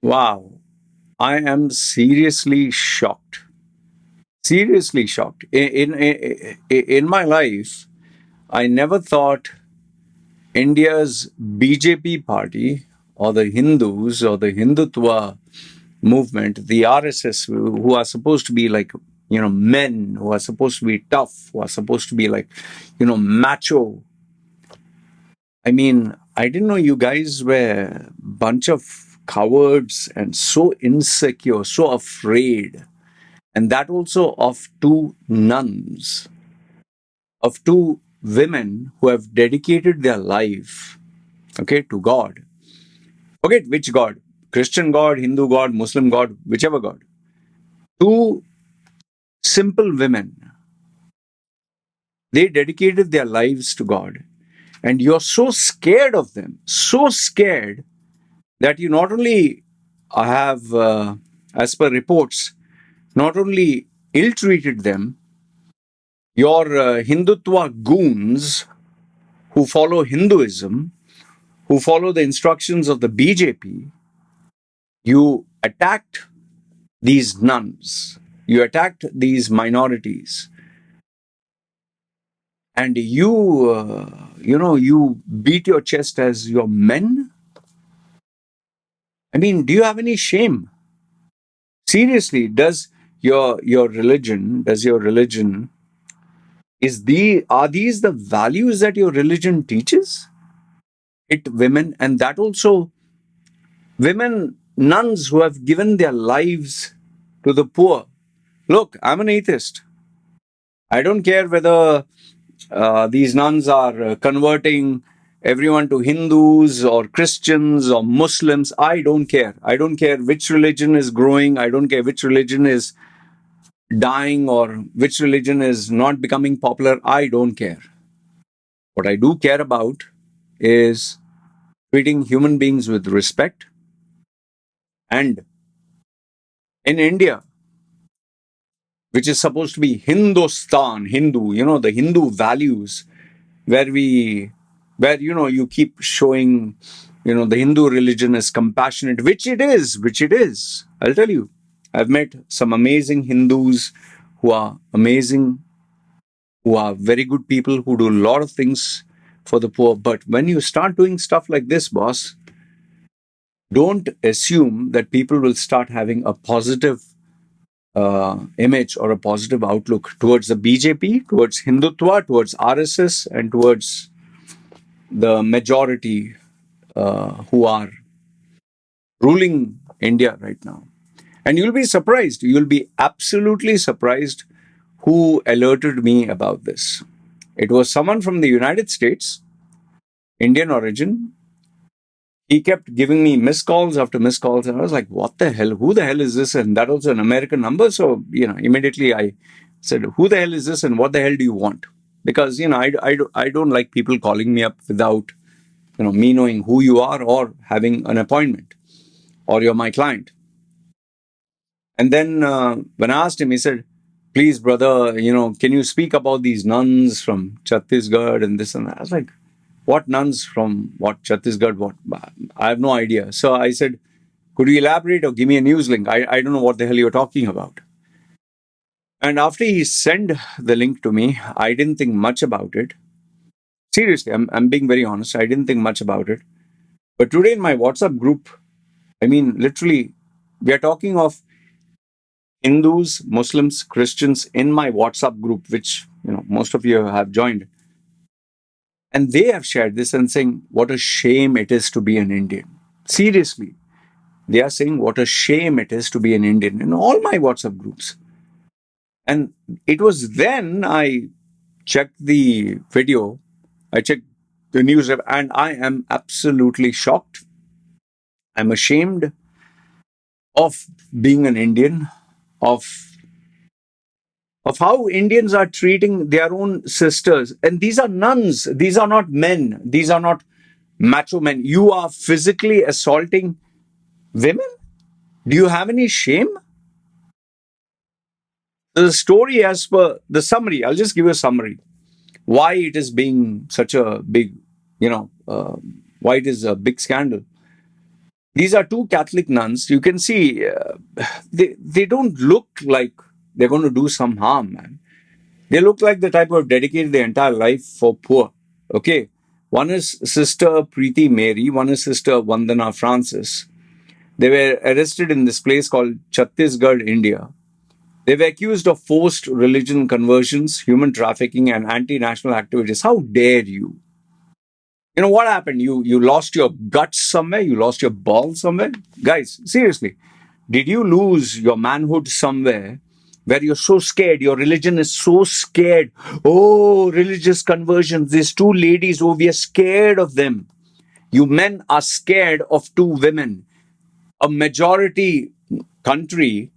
Wow. I am seriously shocked. Seriously shocked. In my life, I never thought India's BJP party or the Hindus or the Hindutva movement, the RSS, who are supposed to be like, men, who are supposed to be tough, who are supposed to be like, macho. I mean, I didn't know you guys were a bunch of cowards and so insecure, so afraid. And that also of two nuns, of two women who have dedicated their life, okay, to God. Forget which God, Christian God, Hindu God, Muslim God, whichever God. Two simple women, they dedicated their lives to God. And you're so scared of them, so scared that you not only have, as per reports, not only ill treated them, your Hindutva goons who follow Hinduism, who follow the instructions of the BJP, you attacked these nuns, you attacked these minorities, and you beat your chest as your men. I mean, do you have any shame? Seriously, does your religion are these the values that your religion teaches? It women, and that also women nuns who have given their lives to the poor. Look, I'm an atheist. I don't care whether these nuns are converting everyone to Hindus or Christians or Muslims. I don't care. I don't care which religion is growing. I don't care which religion is dying or which religion is not becoming popular. I don't care. What I do care about is treating human beings with respect. And in India, which is supposed to be Hindustan, Hindu, the Hindu values, where you keep showing, the Hindu religion is compassionate, which it is. I'll tell you, I've met some amazing Hindus who are amazing, who are very good people, who do a lot of things for the poor. But when you start doing stuff like this, boss, don't assume that people will start having a positive image or a positive outlook towards the BJP, towards Hindutva, towards RSS, and towards the majority who are ruling India right now. And you'll be surprised. You'll be absolutely surprised who alerted me about this. It was someone from the United States, Indian origin. He kept giving me missed calls after missed calls, and I was like, what the hell? Who the hell is this? And that was an American number. So, immediately I said, who the hell is this and what the hell do you want? Because, I don't like people calling me up without, me knowing who you are or having an appointment or you're my client. And then when I asked him, he said, please, brother, can you speak about these nuns from Chhattisgarh and this and that? I was like, what nuns from what Chhattisgarh? What? I have no idea. So I said, could you elaborate or give me a news link? I don't know what the hell you're talking about. And after he sent the link to me, I didn't think much about it. Seriously, I'm being very honest. I didn't think much about it. But today in my WhatsApp group, I mean, literally, we are talking of Hindus, Muslims, Christians in my WhatsApp group, which, most of you have joined. And they have shared this and saying, what a shame it is to be an Indian. Seriously. They are saying, what a shame it is to be an Indian in all my WhatsApp groups. And it was then I checked the video, I checked the news, and I am absolutely shocked. I'm ashamed of being an Indian, of how Indians are treating their own sisters. And these are nuns. These are not men. These are not macho men. You are physically assaulting women? Do you have any shame? The story, as per the summary, I'll just give you a summary. Why it is being such a big, why it is a big scandal. These are two Catholic nuns. You can see they don't look like they're going to do some harm, man. They look like the type of dedicated their entire life for poor. Okay. One is Sister Preethi Mary, one is Sister Vandana Francis. They were arrested in this place called Chhattisgarh, India. They were accused of forced religion conversions, human trafficking, and anti-national activities. How dare you? You know what happened? You lost your guts somewhere? You lost your balls somewhere? Guys, seriously, did you lose your manhood somewhere where you're so scared? Your religion is so scared. Oh, religious conversions. These two ladies, oh, we are scared of them. You men are scared of two women. A majority country,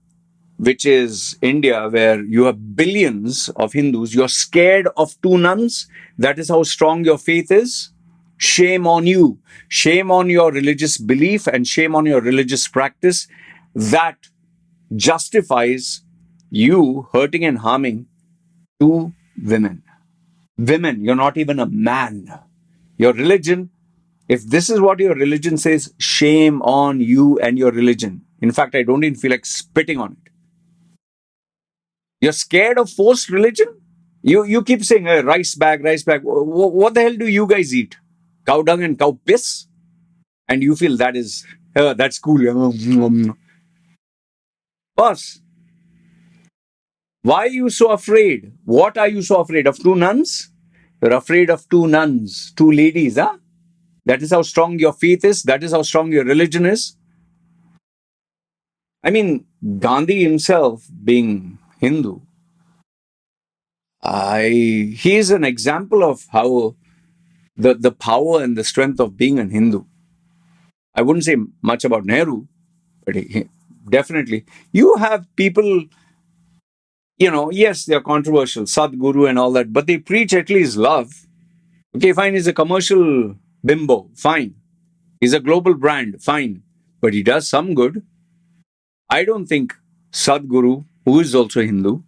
which is India, where you have billions of Hindus, you're scared of two nuns. That is how strong your faith is. Shame on you. Shame on your religious belief and shame on your religious practice that justifies you hurting and harming two women. Women, you're not even a man. Your religion, if this is what your religion says, shame on you and your religion. In fact, I don't even feel like spitting on it. You're scared of forced religion? You keep saying rice bag, rice bag. What the hell do you guys eat? Cow dung and cow piss? And you feel that's cool. Boss, why are you so afraid? What are you so afraid of? Two nuns? You're afraid of two nuns, two ladies, huh? That is how strong your faith is. That is how strong your religion is. I mean, Gandhi himself, being Hindu, he is an example of how the power and the strength of being a Hindu. I wouldn't say much about Nehru, but definitely. You have people, yes, they're controversial, Sadhguru and all that, but they preach at least love. Okay, fine, he's a commercial bimbo, fine. He's a global brand, fine. But he does some good. I don't think Sadhguru, who is also Hindu,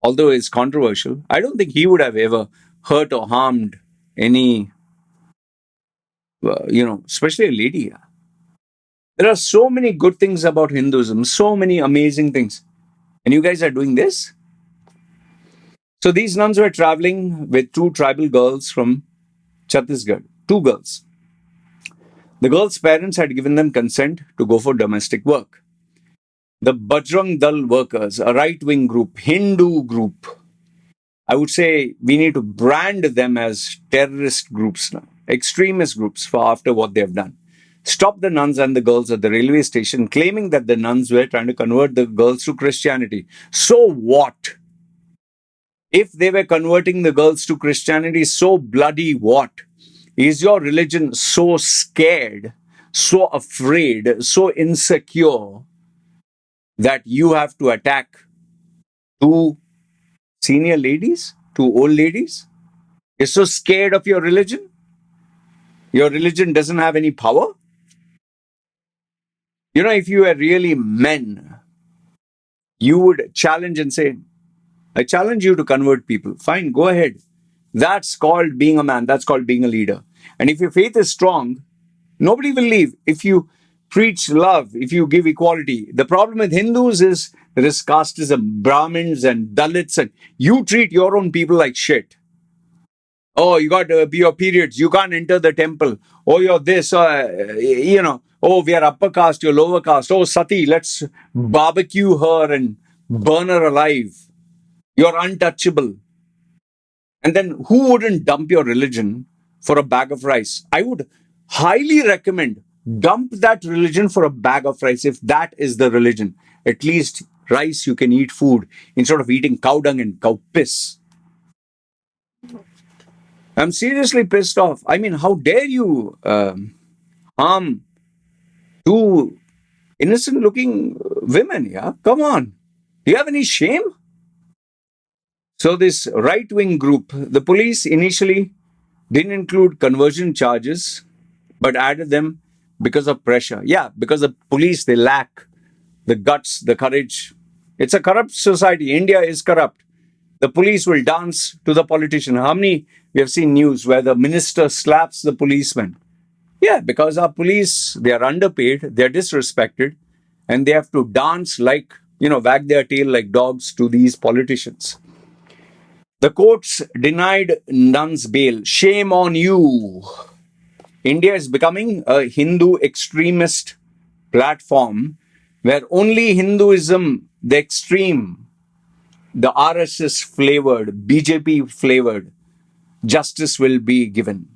although it's controversial, I don't think he would have ever hurt or harmed any, especially a lady. There are so many good things about Hinduism, so many amazing things. And you guys are doing this? So these nuns were traveling with two tribal girls from Chhattisgarh, two girls. The girls' parents had given them consent to go for domestic work. The Bajrang Dal workers, a right-wing group, Hindu group, I would say we need to brand them as terrorist groups now, extremist groups for after what they have done. Stopped the nuns and the girls at the railway station, claiming that the nuns were trying to convert the girls to Christianity. So what? If they were converting the girls to Christianity, so bloody what? Is your religion so scared, so afraid, so insecure that you have to attack two senior ladies, two old ladies? You're so scared of your religion? Your religion doesn't have any power? If you were really men, you would challenge and say, I challenge you to convert people. Fine, go ahead. That's called being a man. That's called being a leader. And if your faith is strong, nobody will leave. If you preach love, if you give equality. The problem with Hindus is there is casteism, Brahmins and Dalits, and you treat your own people like shit. Oh, you got your periods. You can't enter the temple. Oh, you're this. Oh, we are upper caste, you're lower caste. Oh, Sati, let's barbecue her and burn her alive. You're untouchable. And then who wouldn't dump your religion for a bag of rice? I would highly recommend dump that religion for a bag of rice if that is the religion. At least rice, you can eat food instead of eating cow dung and cow piss. I'm seriously pissed off. I mean, how dare you harm two innocent looking women? Yeah, come on. Do you have any shame? So this right-wing group, the police initially didn't include conversion charges, but added them because of pressure. Yeah, because the police, they lack the guts, the courage. It's a corrupt society. India is corrupt. The police will dance to the politician. How many we have seen news where the minister slaps the policeman? Yeah, because our police, they are underpaid, they are disrespected, and they have to dance like, wag their tail like dogs to these politicians. The courts denied nuns bail. Shame on you. India is becoming a Hindu extremist platform where only Hinduism, the extreme, the RSS flavored, BJP flavored justice will be given.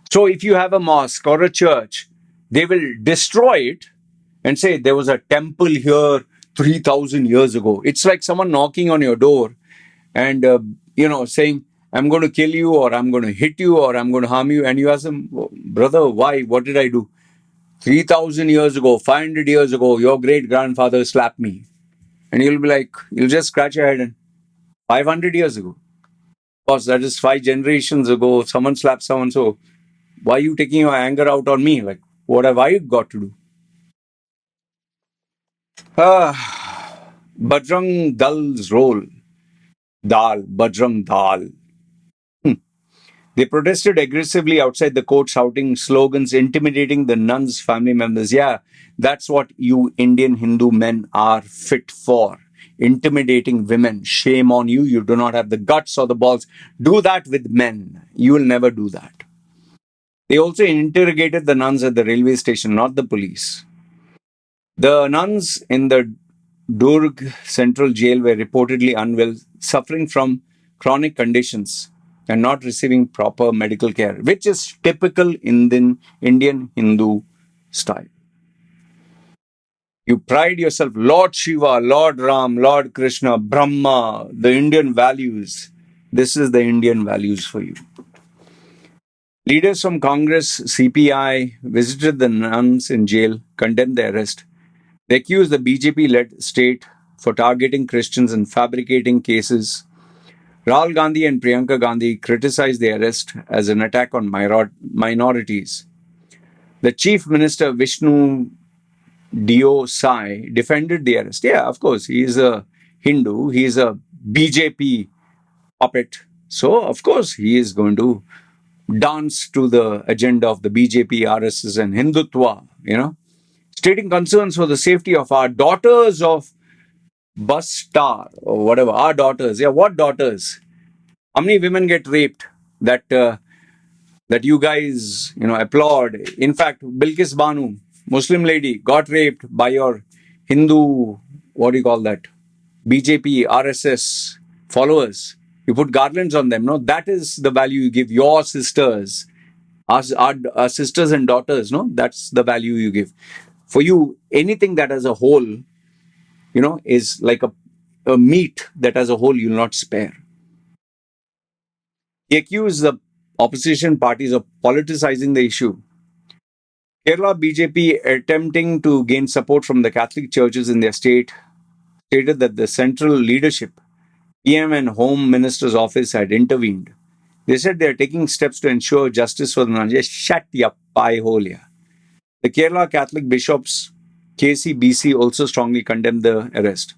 So if you have a mosque or a church, they will destroy it and say there was a temple here 3,000 years ago. It's like someone knocking on your door and, saying, I'm going to kill you or I'm going to hit you or I'm going to harm you. And you ask them, brother, why? What did I do? 3,000 years ago, 500 years ago, your great grandfather slapped me. And you'll be like, you'll just scratch your head and 500 years ago. Of course, that is 5 generations ago. Someone slapped someone. So why are you taking your anger out on me? Like, what have I got to do? Bajrang Dal's role. Bajrang Dal. They protested aggressively outside the court, shouting slogans, intimidating the nuns' family members. Yeah, that's what you Indian Hindu men are fit for. Intimidating women. Shame on you. You do not have the guts or the balls. Do that with men. You will never do that. They also interrogated the nuns at the railway station, not the police. The nuns in the Durg Central Jail were reportedly unwell, suffering from chronic conditions and not receiving proper medical care, which is typical Indian Hindu style. You pride yourself, Lord Shiva, Lord Ram, Lord Krishna, Brahma, the Indian values. This is the Indian values for you. Leaders from Congress, CPI, visited the nuns in jail, condemned the arrest. They accused the BJP-led state for targeting Christians and fabricating cases. Rahul Gandhi and Priyanka Gandhi criticized the arrest as an attack on minorities. The Chief Minister Vishnu Dio Sai defended the arrest. Yeah, of course, he is a Hindu, he is a BJP puppet. So, of course, he is going to dance to the agenda of the BJP, RSS, and Hindutva, stating concerns for the safety of our daughters of bus star or whatever. Our daughters. Yeah, what daughters? How many women get raped that you guys applaud? In fact, Bilkis Banu, Muslim lady, got raped by your Hindu, what do you call that? BJP, RSS followers. You put garlands on them. No, that is the value you give your sisters, our sisters and daughters. No, that's the value you give. For you, anything that as a whole, is like a meat that as a whole you'll not spare. He accused the opposition parties of politicizing the issue. Kerala BJP, attempting to gain support from the Catholic churches in their state, stated that the central leadership, PM and Home Minister's office, had intervened. They said they are taking steps to ensure justice for the nuns. Shut your pie hole here. The Kerala Catholic bishops, KCBC, also strongly condemned the arrest.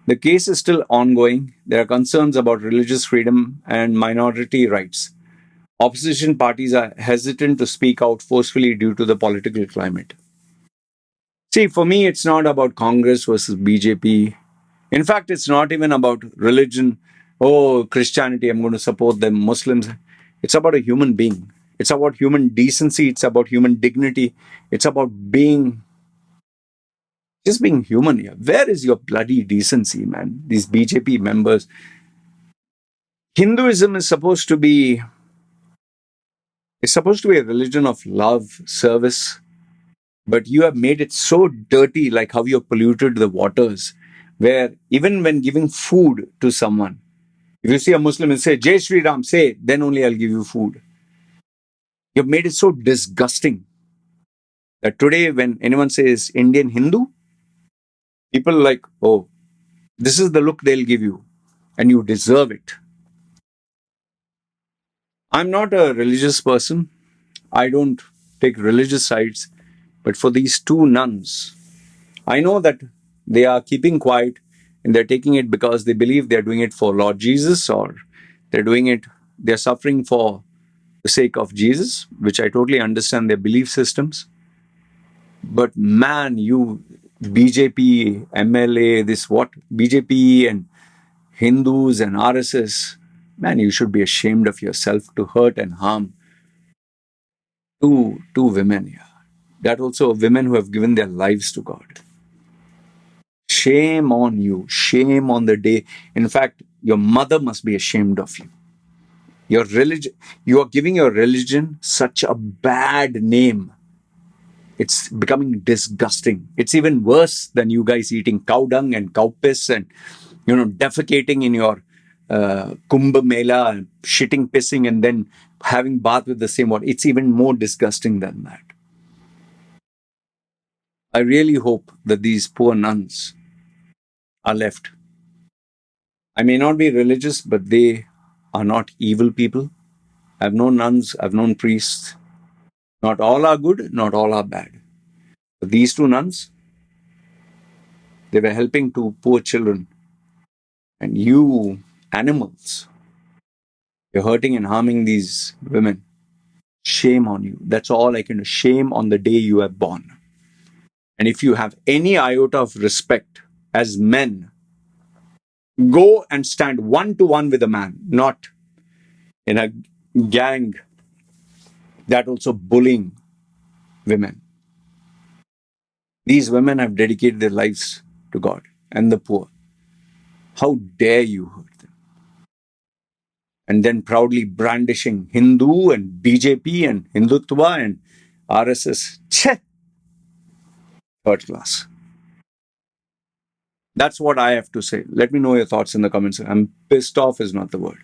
The case is still ongoing. There are concerns about religious freedom and minority rights. Opposition parties are hesitant to speak out forcefully due to the political climate. See, for me, it's not about Congress versus BJP. In fact, it's not even about religion. Oh, Christianity, I'm going to support them. Muslims. It's about a human being. It's about human decency. It's about human dignity. It's about just being human here. Where is your bloody decency, man? These BJP members. Hinduism is supposed to be a religion of love, service, but you have made it so dirty, like how you have polluted the waters, where even when giving food to someone, if you see a Muslim and say, Jai Shree Ram, say, then only I'll give you food. You've made it so disgusting that today when anyone says Indian Hindu, people are like, oh, this is the look they'll give you and you deserve it. I'm not a religious person. I don't take religious sides. But for these two nuns, I know that they are keeping quiet and they're taking it because they believe they're doing it for Lord Jesus, or they're suffering for the sake of Jesus, which I totally understand their belief systems. But man, you BJP, MLA, this what? BJP and Hindus and RSS, man, you should be ashamed of yourself to hurt and harm two women. Yeah. That also women who have given their lives to God. Shame on you. Shame on the day. In fact, your mother must be ashamed of you. Your religion, you are giving your religion such a bad name. It's becoming disgusting. It's even worse than you guys eating cow dung and cow piss and, defecating in your Kumbh Mela and shitting, pissing, and then having bath with the same water. It's even more disgusting than that. I really hope that these poor nuns are left. I may not be religious, but they are not evil people. I've known nuns, I've known priests. Not all are good, not all are bad. But these two nuns, they were helping two poor children. And you animals, you're hurting and harming these women. Shame on you. That's all I can do. Shame on the day you are born. And if you have any iota of respect as men, go and stand one to one with a man, not in a gang that also bullying women. These women have dedicated their lives to God and the poor. How dare you hurt them? And then proudly brandishing Hindu and BJP and Hindutva and RSS. Cheh! Third class. That's what I have to say. Let me know your thoughts in the comments. I'm pissed off is not the word.